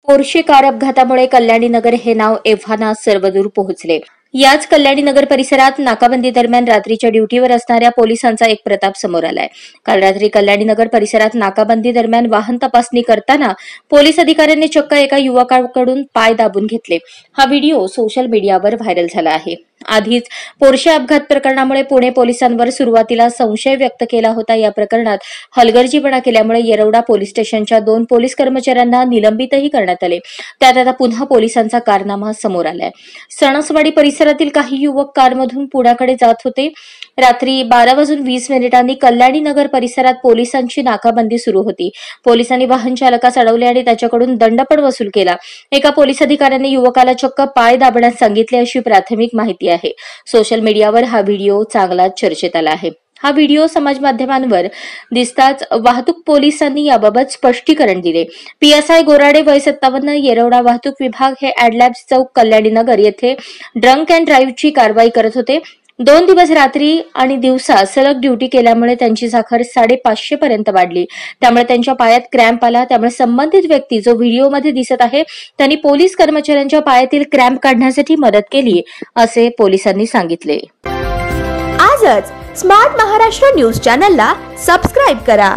Porsche car अपघातामुळे कल्याणी नगर हे नाव एव्हाना सर्वदूर पोहोचले। याच कल्याणी नगर परिसरात नाकाबंदी दरम्यान रात्रीच्या ड्युटीवर असणाऱ्या पोलिसांचा एक प्रताप समोर आलाय। काल रात्री कल्याणी नगर परिसरात नाकाबंदी दरम्यान वाहन तपासणी करताना पोलीस अधिकाऱ्यांनी चक्क एका युवकाकडून पाय दाबून घेतले। हा व्हिडिओ सोशल मीडियावर व्हायरल झाला आहे। आधीच पोर्शे अपघात प्रकरणामुळे पुणे पोलिसांवर सुरुवातीला संशय व्यक्त केला होता। या प्रकरणात हलगर्जीपणा केल्यामुळे येरवडा पोलीस स्टेशनच्या 2 पोलीस कर्मचाऱ्यांना निलंबितही करण्यात आले। त्यात आता पुन्हा पोलिसांचा कारनामा समोर आलाय। सणसवाडी परिसरातील काही युवक कारमधून पुण्याकडे जात होते। रात्री 12:20 कल्याणी नगर परिसरात पोलिसांची नाकाबंदी सुरू होती। पोलिसांनी वाहन चालकास अडवले आणि त्याच्याकडून दंड पण वसूल केला। एका पोलीस अधिकाऱ्याने युवकाला चक्क पाय दाबण्यास सांगितले अशी प्राथमिक माहिती आहे। सोशल मीडियावर हा व्हिडिओ चांगलाच चर्चेत आला आहे। हा व्हिडिओ समाज माध्यमांवर दिसताच वाहतूक पोलिसांनी याबाबत स्पष्टीकरण दिले। पीएसआय गोराडे वय 57 येरवडा वाहतूक विभाग हे ॲडलॅब्स चौक कल्याणी नगर येथे ड्रंक अँड ड्राईव्हची कारवाई करत होते। 2 दिवस रात्री आणि दिवसा सलग ड्युटी केल्यामुळे त्यांची साखर 550 पर्यंत वाढली। त्यामुळे त्यांच्या पायात क्रॅम्प आला। त्यामुळे संबंधित व्यक्ती जो व्हिडिओमध्ये दिसत आहे त्यांनी पोलीस कर्मचाऱ्यांच्या पायातील क्रॅम्प काढण्यासाठी मदत केली असे पोलिसांनी सांगितले। आजच स्मार्ट महाराष्ट्र न्यूज चॅनलला सबस्क्राइब करा।